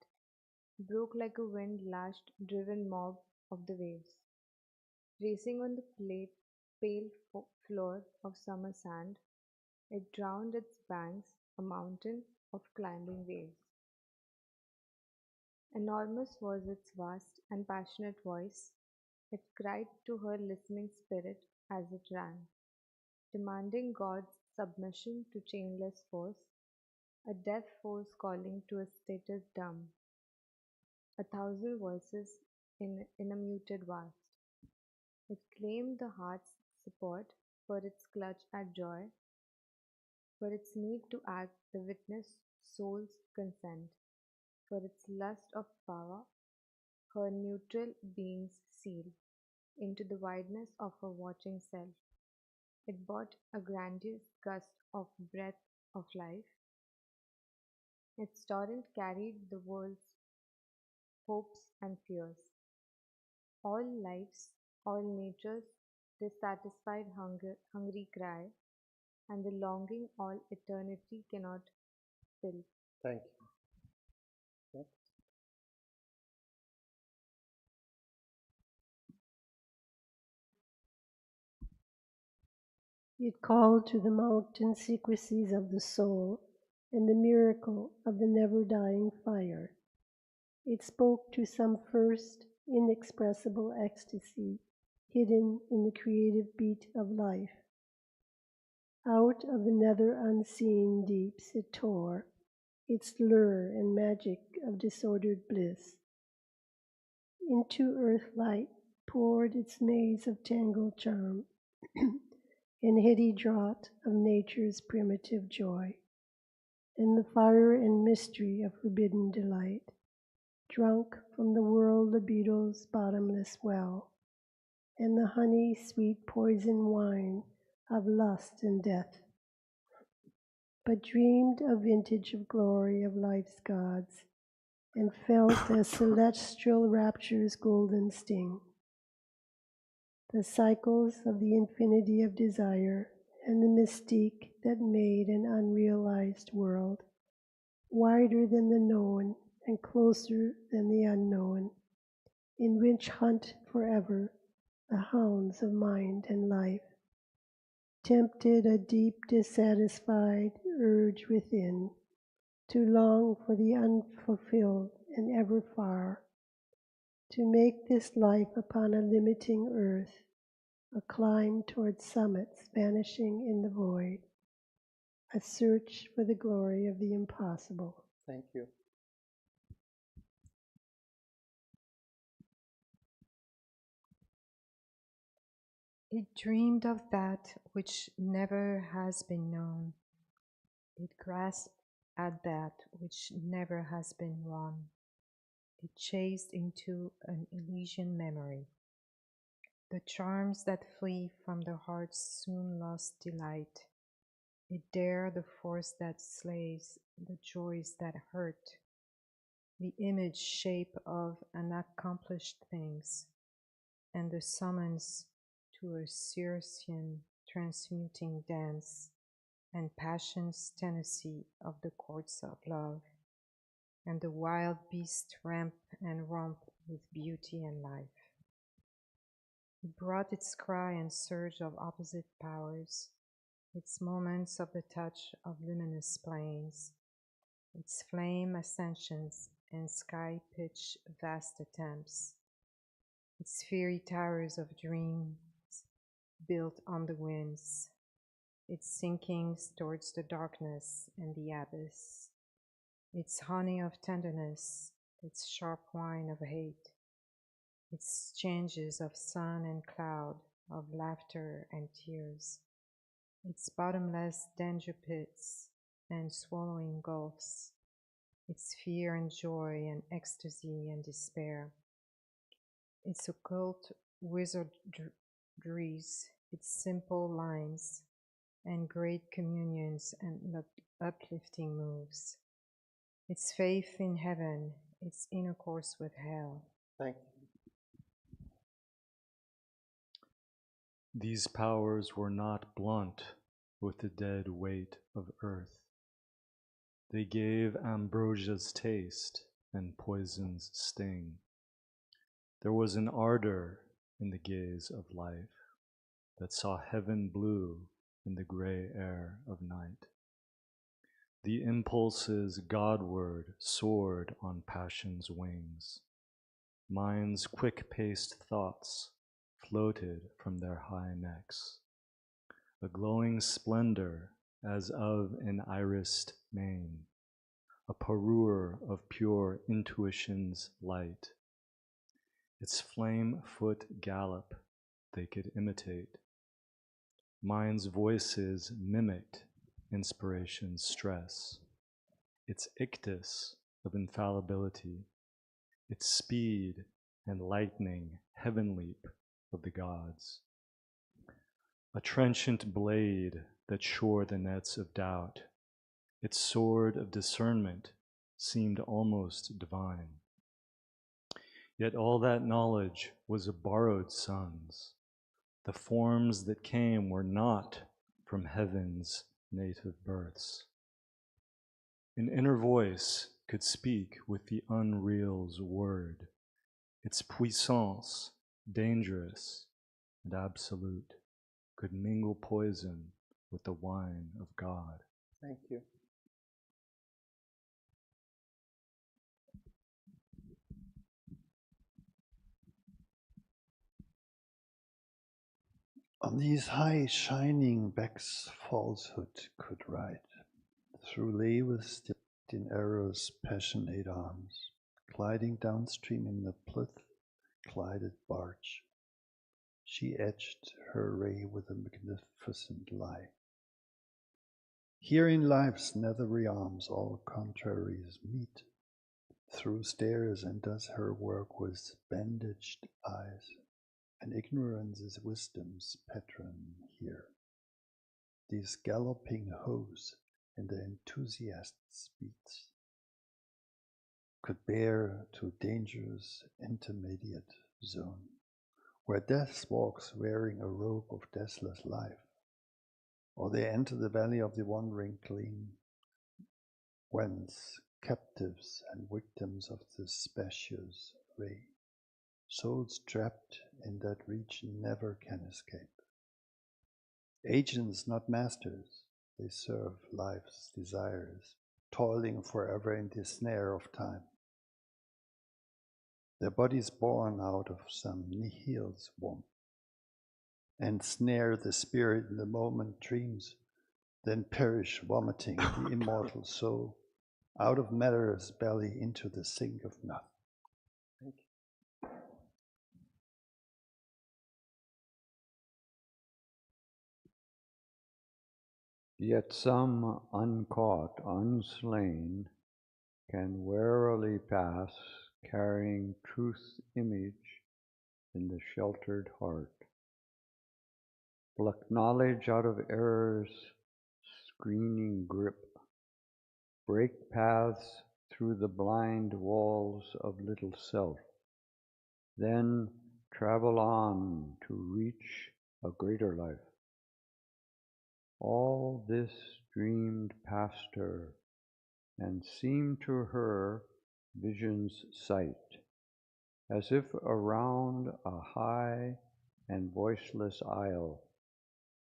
broke like a wind-lashed, driven mob of the waves. Racing on the pale floor of summer sand, it drowned its banks, a mountain of climbing waves. Enormous was its vast and passionate voice. It cried to her listening spirit as it ran, demanding God's submission to chainless force, a deaf force calling to a status dumb. 1,000 voices in a muted vast. It claimed the heart's support for its clutch at joy, for its need to act, the witness soul's consent, for its lust of power, her neutral being's seal, into the wideness of her watching self. It brought a grandiose gust of breath of life. Its torrent carried the world's hopes and fears, all lives, all nature's dissatisfied hungry cry, and the longing all eternity cannot fill. Thank you. Next. It called to the mountain secrecies of the soul and the miracle of the never-dying fire. It spoke to some first inexpressible ecstasy hidden in the creative beat of life. Out of the nether unseen deeps it tore its lure and magic of disordered bliss. Into earth light poured its maze of tangled charm and heady draught of nature's primitive joy, and the fire and mystery of forbidden delight, drunk from the world libido's bottomless well, and the honey sweet poison wine of lust and death, but dreamed a vintage of glory of life's gods, and felt as celestial rapture's golden sting. The cycles of the infinity of desire and the mystique that made an unrealized world, wider than the known and closer than the unknown, in which hunt forever the hounds of mind and life, tempted a deep dissatisfied urge within to long for the unfulfilled and ever far, to make this life upon a limiting earth a climb towards summits vanishing in the void, a search for the glory of the impossible. Thank you. It dreamed of that which never has been known. It grasped at that which never has been won. It chased into an Elysian memory the charms that flee from the heart's soon lost delight. It dared the force that slays, the joys that hurt, the image shape of unaccomplished things, and the summons to a Circean transmuting dance, and passion's tenacity of the courts of love, and the wild beast ramp and romp with beauty and life. It brought its cry and surge of opposite powers, its moments of the touch of luminous plains, its flame ascensions and sky-pitch vast attempts, its fiery towers of dreams built on the winds, its sinkings towards the darkness and the abyss, its honey of tenderness, its sharp wine of hate, its changes of sun and cloud, of laughter and tears, its bottomless danger pits and swallowing gulfs, its fear and joy and ecstasy and despair, its occult wizardries, its simple lines and great communions and uplifting moves, its faith in heaven, its intercourse with hell. Thank you. These powers were not blunt with the dead weight of earth. They gave ambrosia's taste and poison's sting. There was an ardor in the gaze of life that saw heaven blue in the gray air of night. The impulses Godward soared on passion's wings. Mind's quick-paced thoughts floated from their high necks. A glowing splendor as of an irised mane, a parure of pure intuition's light. Its flame-foot gallop they could imitate. Mind's voices mimicked inspiration's stress, its ictus of infallibility, its speed and lightning heaven leap of the gods. A trenchant blade that shore the nets of doubt, its sword of discernment seemed almost divine. Yet all that knowledge was a borrowed son's. The forms that came were not from heaven's native births. An inner voice could speak with the unreal's word, its puissance, dangerous and absolute, could mingle poison with the wine of God. Thank you. On these high shining backs falsehood could ride, through levers dipped in error's passionate arms, gliding downstream in the plyth-glided barge. She edged her ray with a magnificent lie. Here in life's nether realms all contraries meet, through stairs, and does her work with bandaged eyes, and ignorance is wisdom's patron here. These galloping hoes in the enthusiast's beats could bear to dangerous intermediate zone, where death walks wearing a robe of deathless life, or they enter the valley of the wandering clean, whence captives and victims of the spacious ray, souls trapped in that region never can escape. Agents, not masters, they serve life's desires, toiling forever in the snare of time. Their bodies born out of some nihil's womb, and snare the spirit in the moment dreams, then perish vomiting the immortal soul out of matter's belly into the sink of nothing. Thank you. Yet some uncaught, unslain, can warily pass, carrying truth's image in the sheltered heart. Pluck knowledge out of error's screening grip, break paths through the blind walls of little self, then travel on to reach a greater life. All this dreamed past her, and seemed to her vision's sight, as if around a high and voiceless isle,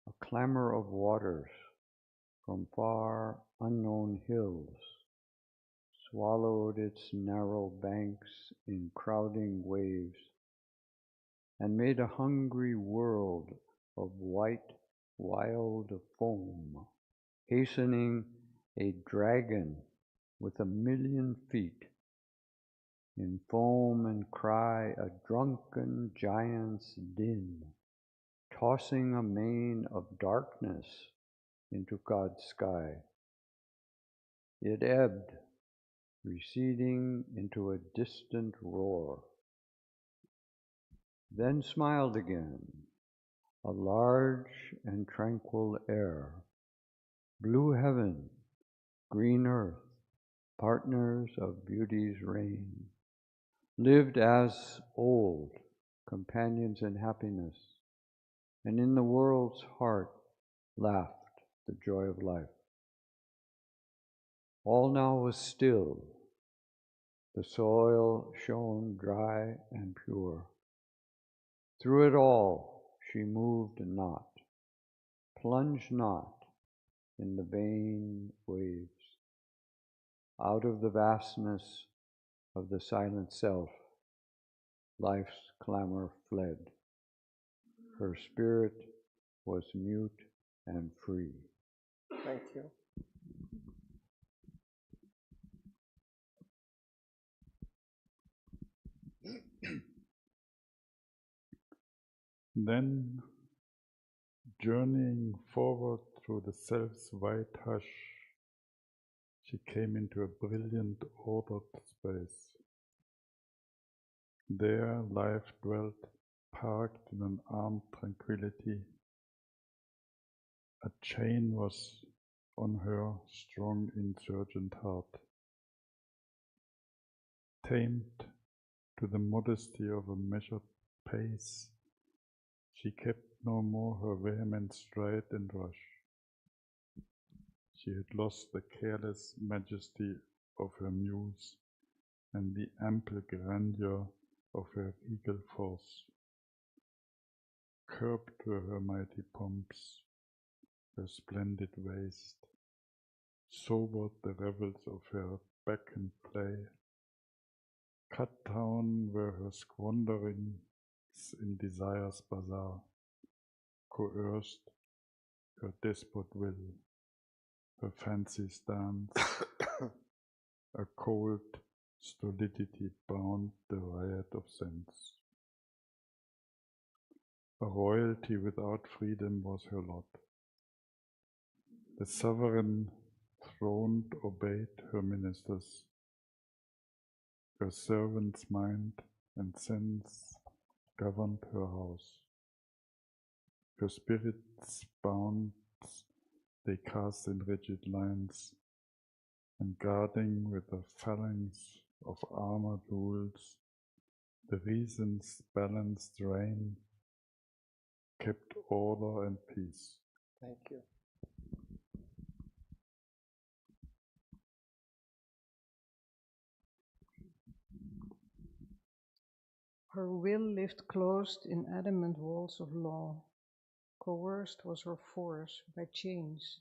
a clamor of waters from far unknown hills swallowed its narrow banks in crowding waves, and made a hungry world of white, wild foam, hastening a dragon with 1,000,000 feet. In foam and cry a drunken giant's din, tossing a mane of darkness into God's sky. It ebbed, receding into a distant roar, then smiled again, a large and tranquil air, blue heaven, green earth, partners of beauty's reign, lived as old, companions in happiness, and in the world's heart laughed the joy of life. All now was still, the soil shone dry and pure. Through it all she moved not, plunged not in the vain waves. Out of the vastness of the silent self, life's clamor fled. Her spirit was mute and free. Thank you. Then, journeying forward through the self's white hush, she came into a brilliant, ordered space. There life dwelt, parked in an armed tranquility. A chain was on her strong insurgent heart. Tamed to the modesty of a measured pace, she kept no more her vehement stride and rush. She had lost the careless majesty of her muse and the ample grandeur of her regal force. Curbed were her mighty pomps, her splendid waist, sobered the revels of her beck and play. Cut down were her squanderings in desire's bazaar, coerced her despot will, her fancy's dance. A cold stolidity bound the riot of sense. A royalty without freedom was her lot. The sovereign throned obeyed her ministers. Her servant's mind and sense governed her house. Her spirit's bounds they cast in rigid lines, and guarding with a phalanx of armored rules, the reason's balanced reign kept order and peace. Thank you. Her will lived closed in adamant walls of law. Coerced was her force by chains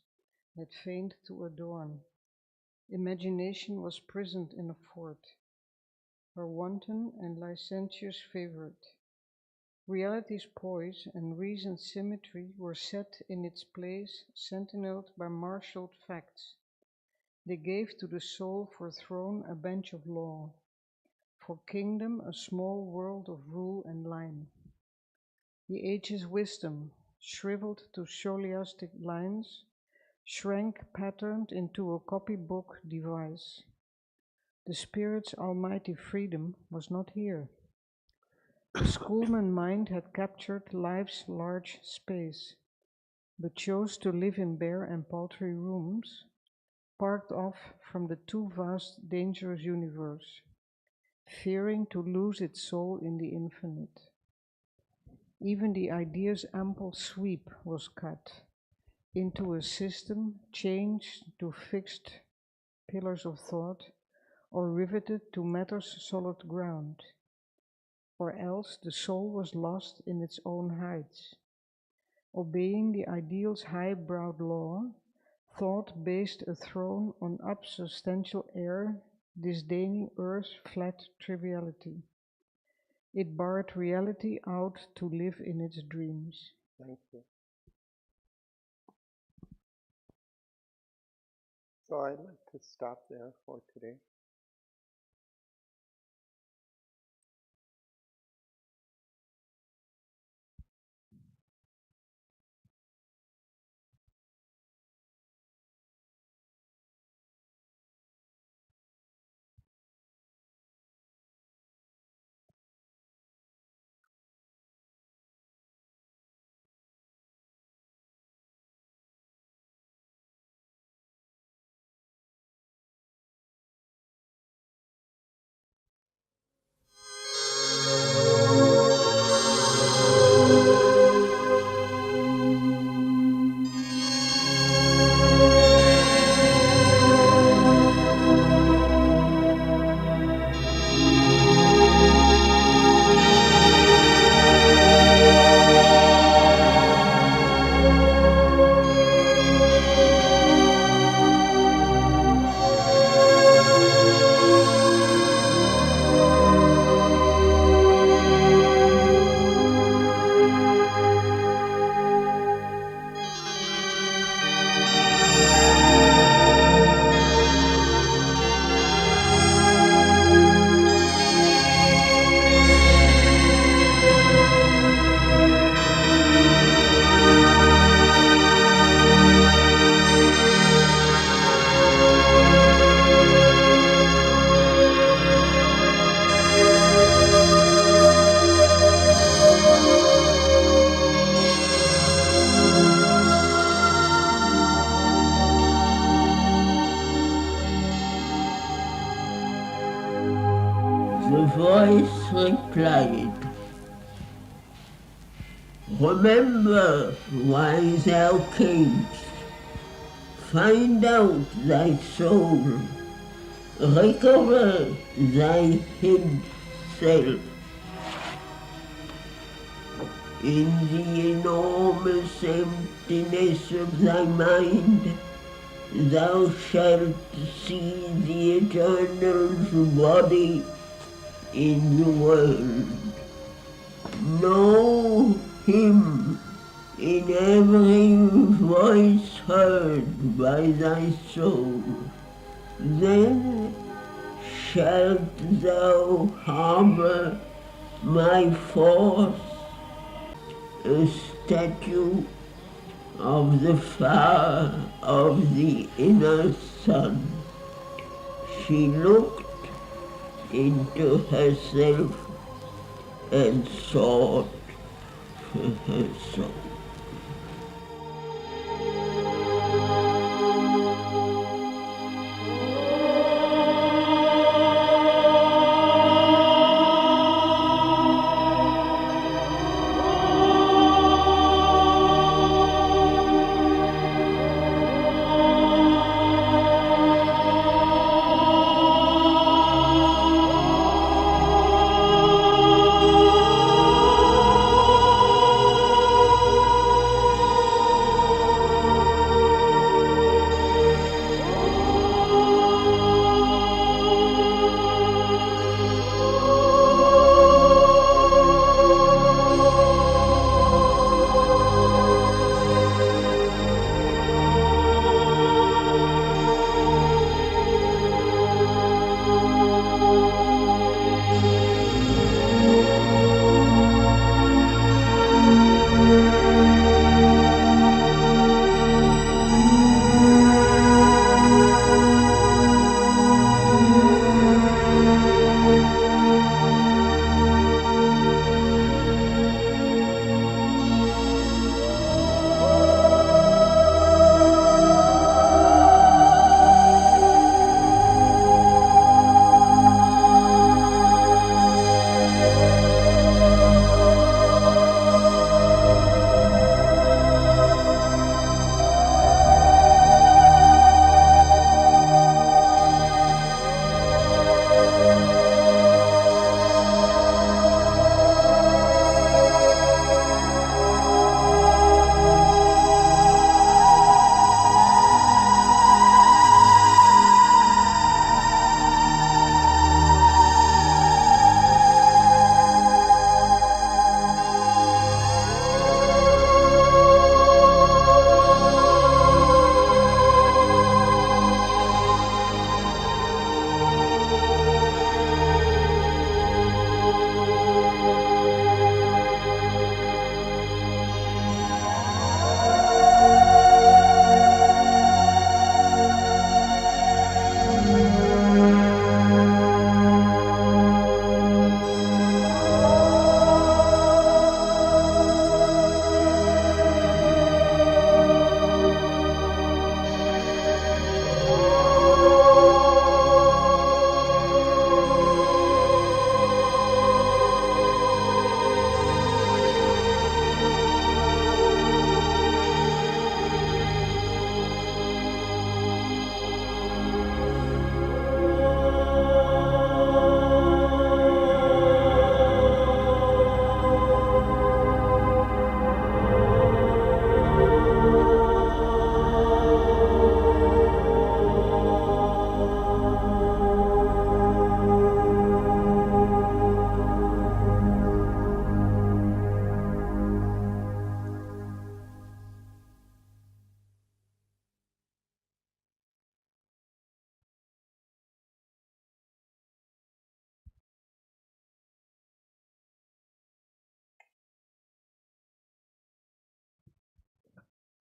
that feigned to adorn. Imagination was prisoned in a fort, her wanton and licentious favorite. Reality's poise and reason's symmetry were set in its place, sentineled by marshaled facts. They gave to the soul for throne a bench of law, for kingdom a small world of rule and line. The age's wisdom, shriveled to scholiastic lines, shrank patterned into a copybook device. The spirit's almighty freedom was not here. The schoolman mind had captured life's large space, but chose to live in bare and paltry rooms, parked off from the too vast, dangerous universe, fearing to lose its soul in the infinite. Even the idea's ample sweep was cut into a system changed to fixed pillars of thought, or riveted to matter's solid ground, or else the soul was lost in its own heights. Obeying the ideal's high-browed law, thought based a throne on unsubstantial air, disdaining earth's flat triviality. It barred reality out to live in its dreams. Thank you. So I'd like to stop there for today. voice replied, "Remember why thou camest. Find out thy soul. Recover thy hid self. In the enormous emptiness of thy mind, thou shalt see the Eternal's body in the world. Know him in every voice heard by thy soul. Then shalt thou harbor my force, a statue of the fire of the inner sun." She looked into herself and sought for her soul.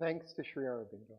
Thanks to Sri Aurobindo.